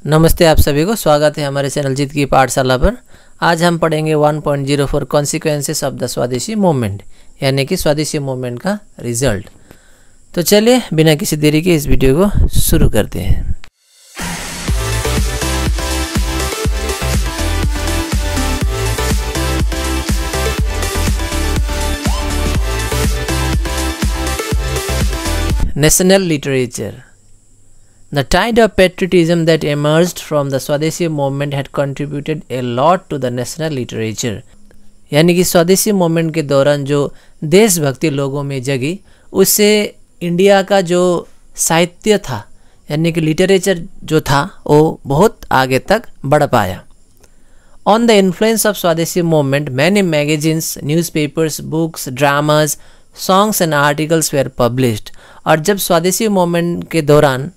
नमस्ते आप सभी को, स्वागत है हमारे चैनल जीत की पाठशाला पर। आज हम पढ़ेंगे 1.04 कॉन्सिक्वेंसेस ऑफ द स्वदेशी मूवमेंट, यानी कि स्वदेशी मूवमेंट का रिजल्ट। तो चलिए बिना किसी देरी के इस वीडियो को शुरू करते हैं। National literature. The tide of patriotism that emerged from the Swadeshi movement had contributed a lot to the national literature. यानी कि स्वदेशी मूवमेंट के दौरान जो देशभक्ति लोगों में जगी, उससे इंडिया का जो साहित्य था यानी कि लिटरेचर जो था वो बहुत आगे तक बढ़ पाया। On the influence of Swadeshi movement, many magazines, newspapers, books, dramas, songs and articles were published. और जब स्वदेशी मूवमेंट के दौरान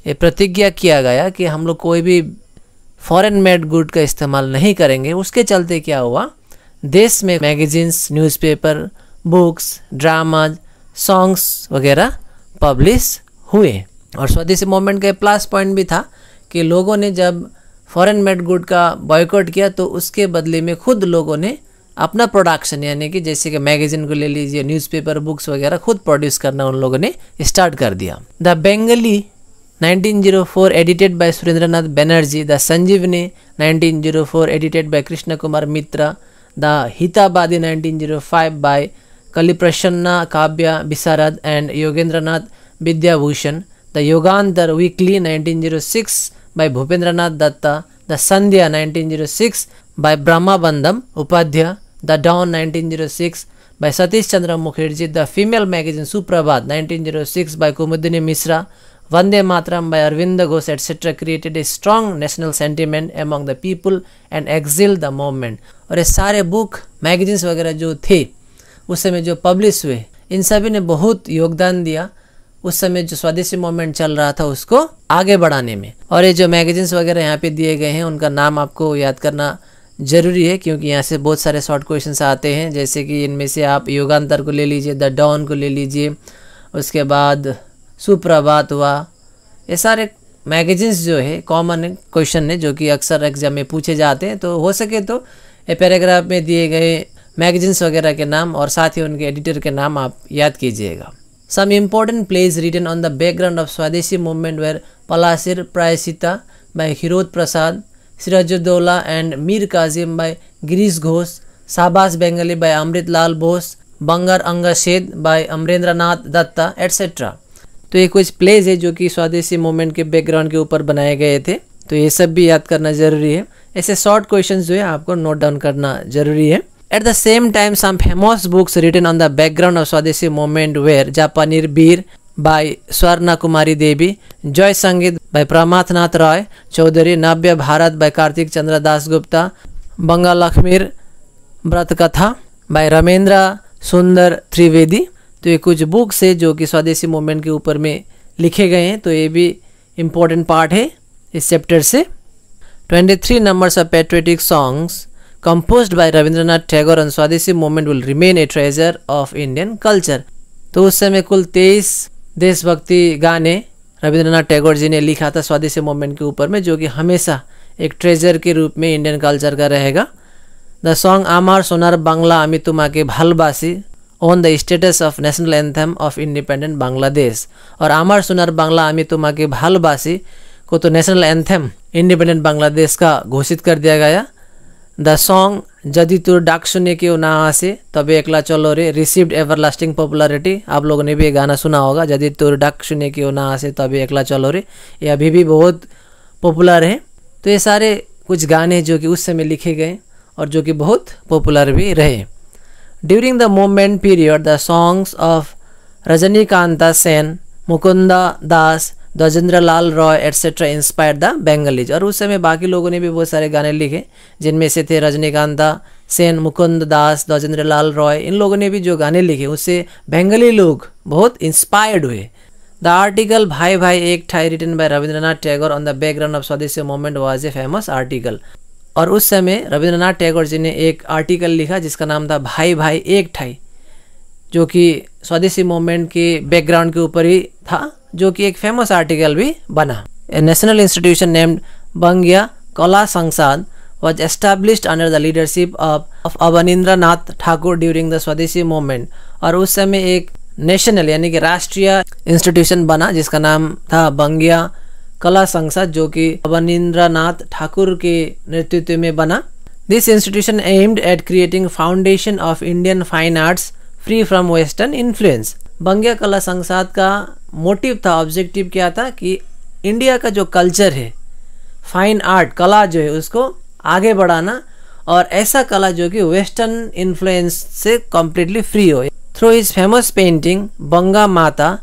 ये प्रतिज्ञा किया गया कि हम लोग कोई भी फॉरेन मेड गुड का इस्तेमाल नहीं करेंगे, उसके चलते क्या हुआ, देश में magazines, newspaper, books, dramas, songs वगैरह पब्लिश हुए। और स्वदेशी मूवमेंट का प्लस पॉइंट भी था कि लोगों ने जब फॉरेन मेड गुड का बॉयकॉट किया तो उसके बदले में खुद लोगों ने अपना प्रोडक्शन, यानी कि जैसे कि मैगजीन को ले लीजिए, न्यूज़पेपर, बुक्स वगैरह खुद प्रोड्यूस करना उन लोगों ने स्टार्ट कर दिया। The Bengalee 1904 edited by Surendranath Banerjee, the Sanjivani 1904 edited by Krishna Kumar Mitra, the Hitabadi 1905 by Kaliprasanna Kavya Visharad and Yogendranath Vidyabhushan, the Yugantar weekly 1906 by Bhupendranath Datta, the Sandhya 1906 by Brahmabandhab Upadhyay, the Dawn 1906 by Satish Chandra Mukherjee, the female magazine Suprabhat 1906 by Kumudini Mishra, Vande Mataram by Aurobindo Ghosh etcetera created a strong national sentiment among the people and exile the movement. और ये सारे book, magazines वगैरह जो थे उस समय जो publish हुए, इन सभी ने बहुत योगदान दिया उस समय जो स्वदेशी मूवमेंट चल रहा था उसको आगे बढ़ाने में। और ये जो मैगजीन्स वगैरह यहाँ पे दिए गए हैं उनका नाम आपको याद करना ज़रूरी है, क्योंकि यहाँ से बहुत सारे शॉर्ट क्वेश्चंस आते हैं। जैसे कि इनमें से आप युगांतर को ले लीजिए, द डॉन को ले लीजिए, उसके बाद सुप्रभात हुआ। ये सारे मैगजीन्स जो है कॉमन क्वेश्चन है जो कि अक्सर एग्जाम में पूछे जाते हैं। तो हो सके तो ये पैराग्राफ में दिए गए मैगजीन्स वगैरह के नाम और साथ ही उनके एडिटर के नाम आप याद कीजिएगा। Some important plays written on the background of Swadeshi movement were Palasir Prayasita by Hirod Prasad, Sirajuddola and Mir Kazim by Girish Ghosh, Sabas Bengali by Amrit Lal Bose, Bangar Anga Shed by Amrendranath Datta etc. तो ये कुछ pledge है जो कि स्वदेशी movement के background के ऊपर बनाए गए थे, तो ये सब भी याद करना जरूरी है। ऐसे शॉर्ट क्वेश्चंस जो है आपको नोट डाउन करना जरूरी है। At the same time, some famous books written on the background of Swadeshi movement were Japanir Beer by Swarna Kumari Devi, Joy Sangeet by Pramathnath Roy Chaudhary, Navya Bharat by Kartik Chandra Das Gupta, Banga Lakshmir Vrat Katha by Ramendra Sundar Trivedi। तो ये कुछ books है जो कि स्वदेशी movement के ऊपर में लिखे गए हैं, तो ये भी इम्पोर्टेंट पार्ट है इस चैप्टर से। 23 numbers of patriotic songs composed by Rabindranath Tagore on Swadeshi movement will remain a treasure of Indian culture। तो उस समय कुल 23 देशभक्ति गाने रविंद्रनाथ टैगोर जी ने लिखा था स्वदेशी मूवमेंट के ऊपर में, जो कि हमेशा एक ट्रेजर के रूप में इंडियन कल्चर का रहेगा। द सॉन्ग आमार सोनार बांग्ला आमी तुम्हाके भालबासी on the status of national anthem of independent Bangladesh. और आमार सोनार बांग्ला आमी तुम्हाके भालबासी को तो नेशनल एंथम इंडिपेंडेंट बांग्लादेश का घोषित कर दिया गया। द सॉन्ग जदि तुर डाक सुने के ना आसे तबे एकला चलो रे रिसीव्ड एवरलास्टिंग पॉपुलैरिटी। आप लोगों ने भी ये गाना सुना होगा, जदि तुर डाक सुने के ना आसे तबे एकला चलो रे, ये अभी भी बहुत पॉपुलर है। तो ये सारे कुछ गाने जो कि उस समय लिखे गए और जो कि बहुत पॉपुलर भी रहे। During the movement period the songs of Rajanikanta Sen, Mukunda Das, Dwijendra Lal Roy etcetera inspired the Bengalis. और उस समय बाकी लोगों ने भी बहुत सारे गाने लिखे, जिनमें से थे रजनीकांता सेन, मुकुंद दास, दजेंद्र लाल रॉय। इन लोगों ने भी जो गाने लिखे उससे बंगाली लोग बहुत इंस्पायर्ड हुए। द आर्टिकल भाई Bhai Ek Thai written by Rabindranath Tagore on the background of Swadeshi movement was a famous article. और उस समय रविंद्रनाथ टैगोर जी ने एक आर्टिकल लिखा जिसका नाम था भाई भाई एक ठाई, जो कि स्वदेशी मूवमेंट के बैकग्राउंड के ऊपर ही था, जो कि एक फेमस आर्टिकल भी बना। A national institution named Bangya Kala Sangsad was established under the leadership of Abanindranath Thakur during the Swadeshi movement। और उस समय एक नेशनल यानी कि राष्ट्रीय इंस्टीट्यूशन बना जिसका नाम था बंग्या कला संसद, जो कि अवनींद्रनाथ ठाकुर के नेतृत्व में बना। This institution aimed at creating foundation of Indian fine arts free from western influence. Bangiya Kala Sansad का मोटिव था, ऑब्जेक्टिव क्या था कि इंडिया का जो कल्चर है, फाइन आर्ट कला जो है उसको आगे बढ़ाना, और ऐसा कला जो कि वेस्टर्न इन्फ्लुएंस से कम्प्लीटली फ्री हो। Through his famous painting Banga Mata,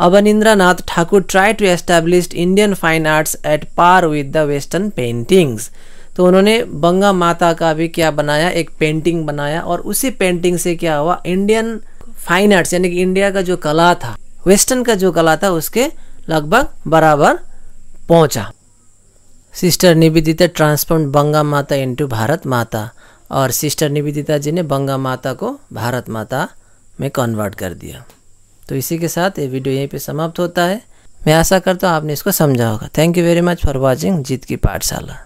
Abanindranath Thakur try to establish Indian fine arts at par with the western paintings. तो उन्होंने बंगा माता का भी क्या बनाया, एक पेंटिंग बनाया, और उसी पेंटिंग से क्या हुआ, इंडियन फाइन आर्ट्स यानी कि इंडिया का जो कला था, वेस्टर्न का जो कला था, उसके लगभग बराबर पहुंचा। सिस्टर निवेदिता ट्रांसफॉर्म्ड बंगा माता इनटू भारत माता, और सिस्टर निवेदिता जी ने बंगा माता को भारत माता में कन्वर्ट कर दिया। तो इसी के साथ ये वीडियो यहीं पे समाप्त होता है। मैं आशा करता हूँ आपने इसको समझा होगा। Thank you very much for watching Jeet ki पाठशाला।